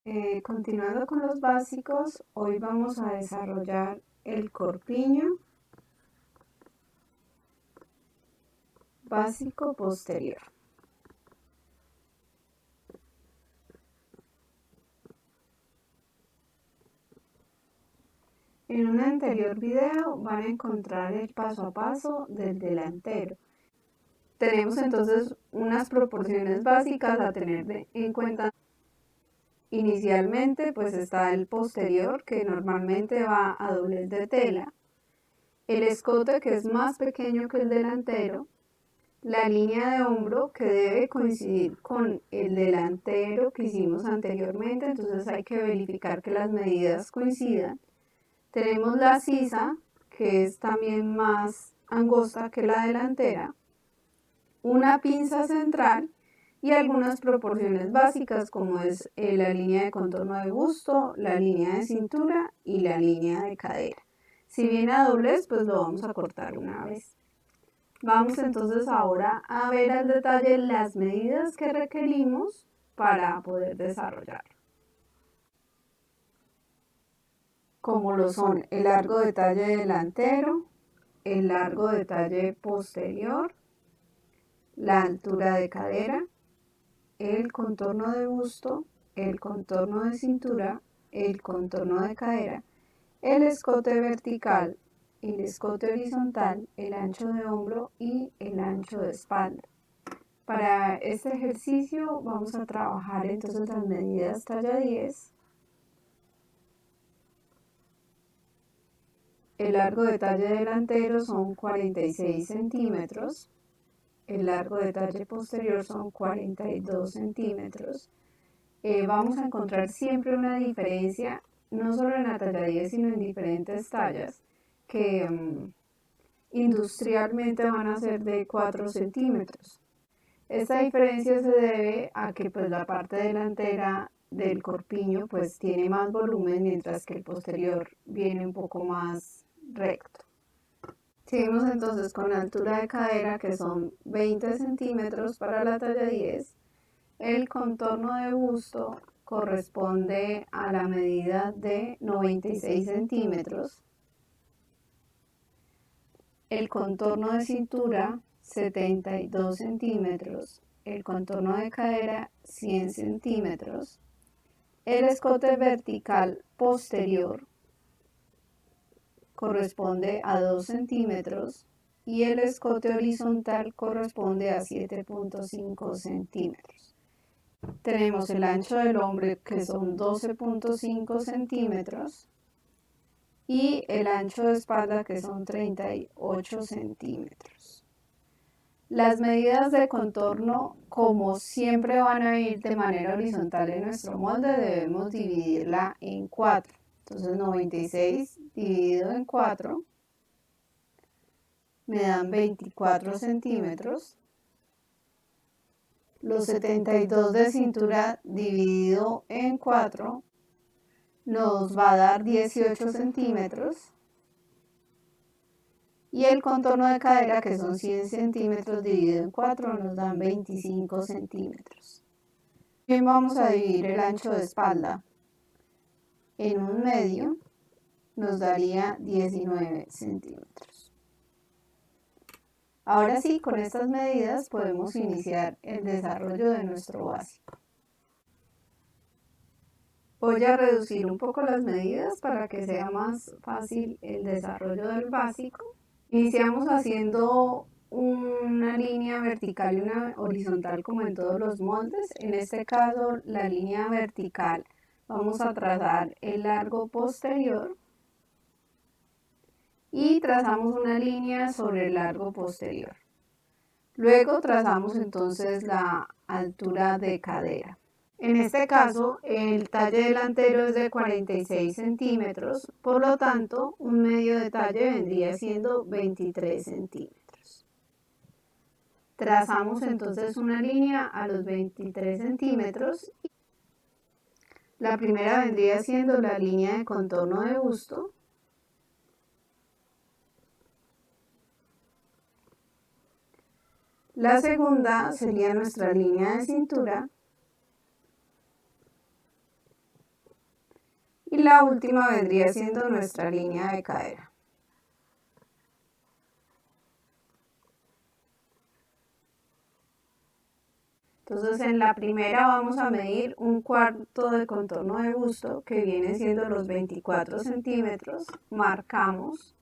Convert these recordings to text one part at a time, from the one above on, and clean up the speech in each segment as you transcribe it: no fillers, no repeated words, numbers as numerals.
Continuando con los básicos, hoy vamos a desarrollar el corpiño básico posterior. En un anterior video van a encontrar el paso a paso del delantero. Tenemos entonces unas proporciones básicas a tener en cuenta. Inicialmente pues está el posterior, que normalmente va a doblez de tela, el escote, que es más pequeño que el delantero, la línea de hombro, que debe coincidir con el delantero que hicimos anteriormente, entonces hay que verificar que las medidas coincidan. Tenemos la sisa, que es también más angosta que la delantera, una pinza central y algunas proporciones básicas, como es la línea de contorno de busto, la línea de cintura y la línea de cadera. Si viene a doblez, pues lo vamos a cortar una vez. Vamos entonces ahora a ver al detalle las medidas que requerimos para poder desarrollar, como lo son el largo de talle delantero, el largo de talle posterior, la altura de cadera, el contorno de busto, el contorno de cintura, el contorno de cadera, el escote vertical, el escote horizontal, el ancho de hombro y el ancho de espalda. Para este ejercicio vamos a trabajar entonces las medidas talla 10, el largo de talle delantero son 46 centímetros, el largo de talle posterior son 42 centímetros. Vamos a encontrar siempre una diferencia, no solo en la talla 10, sino en diferentes tallas, que industrialmente van a ser de 4 centímetros. Esta diferencia se debe a que pues, la parte delantera del corpiño pues, tiene más volumen, mientras que el posterior viene un poco más recto. Seguimos entonces con la altura de cadera, que son 20 centímetros para la talla 10. El contorno de busto corresponde a la medida de 96 centímetros. El contorno de cintura 72 centímetros, el contorno de cadera 100 centímetros, el escote vertical posterior corresponde a 2 centímetros y el escote horizontal corresponde a 7.5 centímetros. Tenemos el ancho del hombro, que son 12.5 centímetros, y el ancho de espalda, que son 38 centímetros. Las medidas de contorno, como siempre van a ir de manera horizontal en nuestro molde, debemos dividirla en 4. Entonces 96 dividido en 4 me dan 24 centímetros. Los 72 de cintura dividido en 4 nos va a dar 18 centímetros. Y el contorno de cadera, que son 100 centímetros dividido en 4, nos dan 25 centímetros. Bien, vamos a dividir el ancho de espalda en un medio, nos daría 19 centímetros. Ahora sí, con estas medidas podemos iniciar el desarrollo de nuestro básico. Voy a reducir un poco las medidas para que sea más fácil el desarrollo del básico. Iniciamos haciendo una línea vertical y una horizontal, como en todos los moldes. En este caso, la línea vertical, vamos a trazar el largo posterior y trazamos una línea sobre el largo posterior. Luego trazamos entonces la altura de cadera. En este caso, el talle delantero es de 46 centímetros, por lo tanto, un medio de talle vendría siendo 23 centímetros. Trazamos entonces una línea a los 23 centímetros. La primera vendría siendo la línea de contorno de busto. La segunda sería nuestra línea de cintura. Y la última vendría siendo nuestra línea de cadera. Entonces en la primera vamos a medir un cuarto de contorno de busto, que viene siendo los 24 centímetros. Marcamos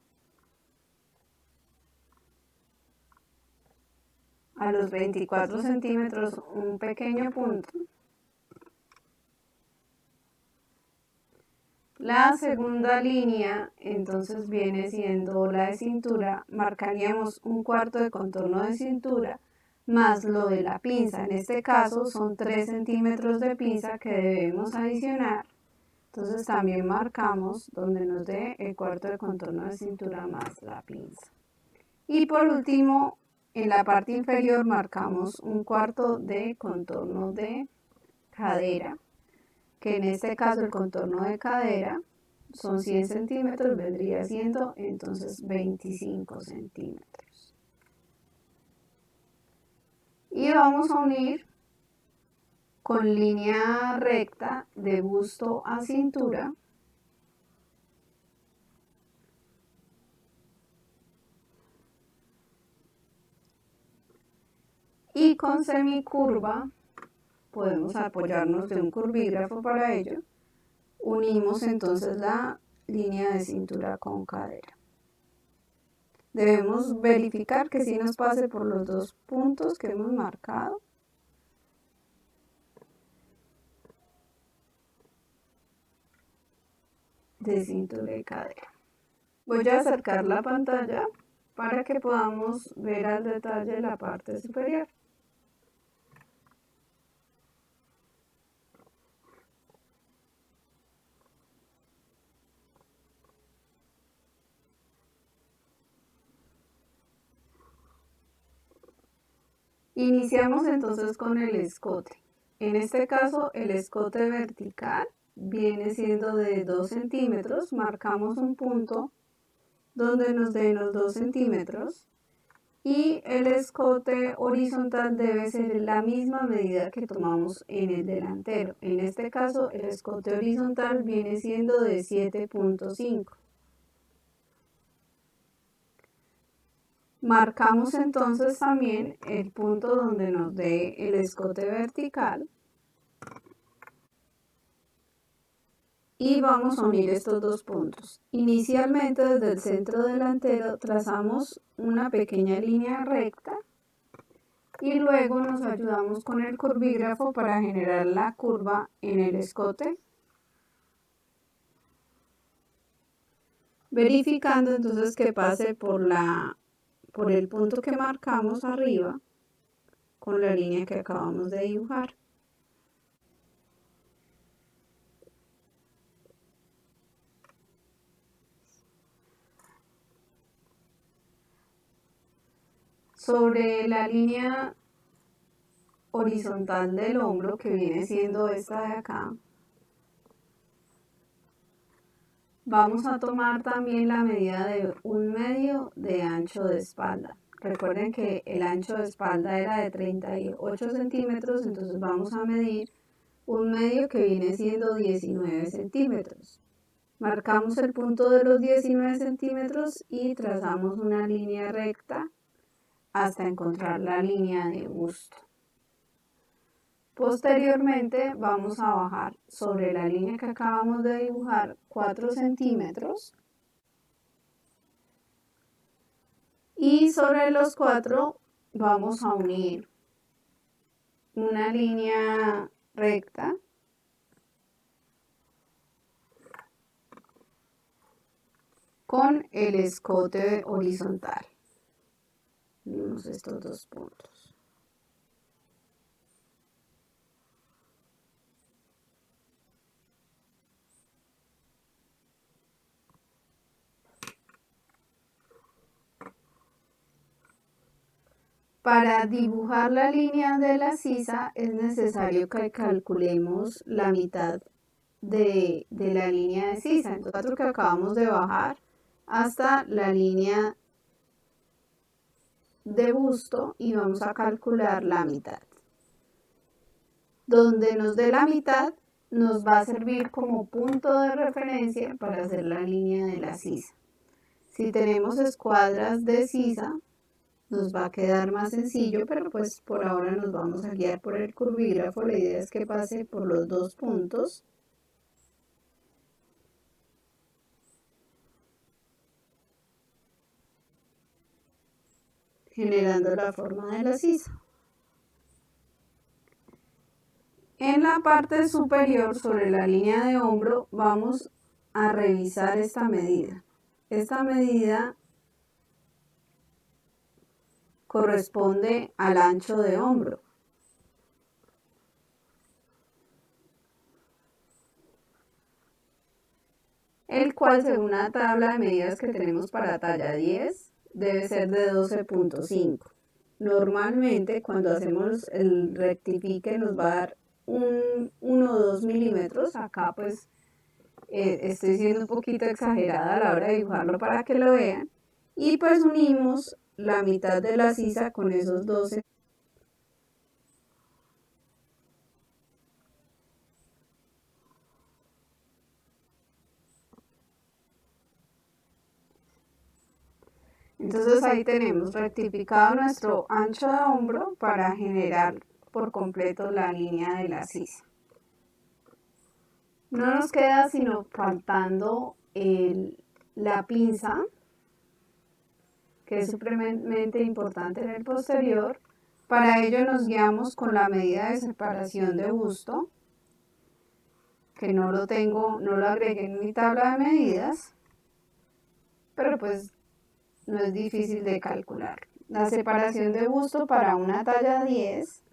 a los 24 centímetros un pequeño punto. La segunda línea entonces viene siendo la de cintura. Marcaríamos un cuarto de contorno de cintura más lo de la pinza. En este caso son 3 centímetros de pinza que debemos adicionar. Entonces también marcamos donde nos dé el cuarto de contorno de cintura más la pinza. Y por último, en la parte inferior marcamos un cuarto de contorno de cadera, que en este caso el contorno de cadera son 100 centímetros, vendría siendo entonces 25 centímetros. Y vamos a unir con línea recta de busto a cintura. Y con semicurva, podemos apoyarnos de un curvígrafo para ello. Unimos entonces la línea de cintura con cadera. Debemos verificar que sí nos pase por los dos puntos que hemos marcado. De cintura y cadera. Voy a acercar la pantalla para que podamos ver al detalle la parte superior. Iniciamos entonces con el escote. En este caso, el escote vertical viene siendo de 2 centímetros. Marcamos un punto donde nos den los 2 centímetros. Y el escote horizontal debe ser la misma medida que tomamos en el delantero. En este caso, el escote horizontal viene siendo de 7.5. Marcamos entonces también el punto donde nos dé el escote vertical. Y vamos a unir estos dos puntos. Inicialmente desde el centro delantero trazamos una pequeña línea recta y luego nos ayudamos con el curvígrafo para generar la curva en el escote, verificando entonces que pase por el punto que marcamos arriba con la línea que acabamos de dibujar. Sobre la línea horizontal del hombro, que viene siendo esta de acá, vamos a tomar también la medida de 1/2 de ancho de espalda. Recuerden que el ancho de espalda era de 38 centímetros, entonces vamos a medir 1/2 que viene siendo 19 centímetros. Marcamos el punto de los 19 centímetros y trazamos una línea recta hasta encontrar la línea de busto. Posteriormente vamos a bajar sobre la línea que acabamos de dibujar 4 centímetros y sobre los 4 vamos a unir una línea recta con el escote horizontal. Unimos estos dos puntos. Para dibujar la línea de la sisa es necesario que calculemos la mitad de la línea de sisa, en total que acabamos de bajar hasta la línea de busto y vamos a calcular la mitad. Donde nos dé la mitad nos va a servir como punto de referencia para hacer la línea de la sisa. Si tenemos escuadras de sisa, nos va a quedar más sencillo, pero pues por ahora nos vamos a guiar por el curvígrafo. La idea es que pase por los dos puntos. Generando la forma de la sisa. En la parte superior, sobre la línea de hombro, vamos a revisar esta medida. Esta medida corresponde al ancho de hombro. El cual, según la tabla de medidas que tenemos para talla 10, debe ser de 12.5. Normalmente, cuando hacemos el rectifique, nos va a dar 1 o 2 milímetros. Acá pues estoy siendo un poquito exagerada a la hora de dibujarlo para que lo vean. Y pues unimos la mitad de la sisa con esos 12. Entonces ahí tenemos rectificado nuestro ancho de hombro para generar por completo la línea de la sisa. No nos queda sino faltando la pinza, que es supremamente importante en el posterior. Para ello nos guiamos con la medida de separación de busto, que no lo agregué en mi tabla de medidas, pero pues no es difícil de calcular. La separación de busto para una talla 10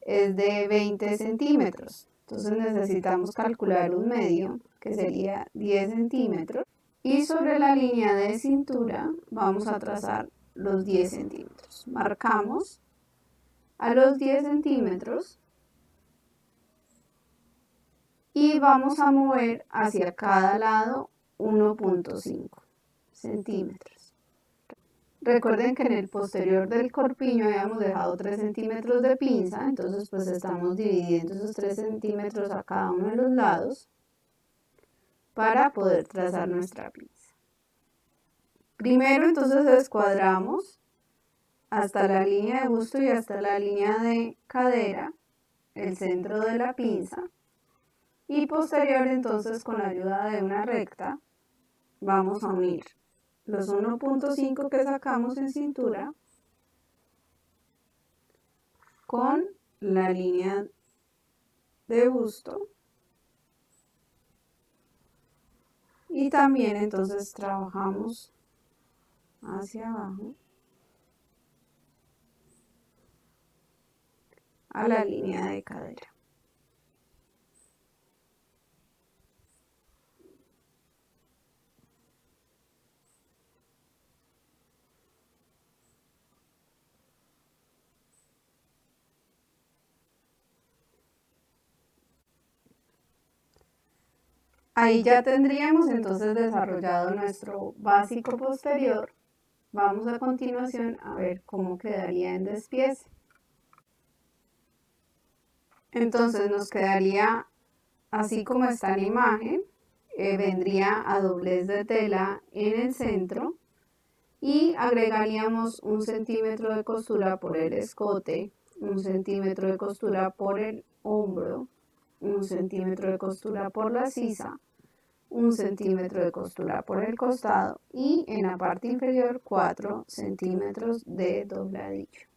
es de 20 centímetros. Entonces necesitamos calcular un medio, que sería 10 centímetros. Y sobre la línea de cintura vamos a trazar los 10 centímetros. Marcamos a los 10 centímetros y vamos a mover hacia cada lado 1.5 centímetros. Recuerden que en el posterior del corpiño habíamos dejado 3 centímetros de pinza, entonces pues estamos dividiendo esos 3 centímetros a cada uno de los lados para poder trazar nuestra pinza. Primero entonces descuadramos hasta la línea de busto y hasta la línea de cadera, el centro de la pinza, y posterior entonces con la ayuda de una recta vamos a unir los 1.5 que sacamos en cintura con la línea de busto y también entonces trabajamos hacia abajo a la línea de cadera. Ahí ya tendríamos entonces desarrollado nuestro básico posterior. Vamos a continuación a ver cómo quedaría en despiece. Entonces nos quedaría así como está en la imagen, vendría a doblez de tela en el centro y agregaríamos 1 centímetro de costura por el escote, 1 centímetro de costura por el hombro, 1 centímetro de costura por la sisa, 1 centímetro de costura por el costado y en la parte inferior 4 centímetros de dobladillo.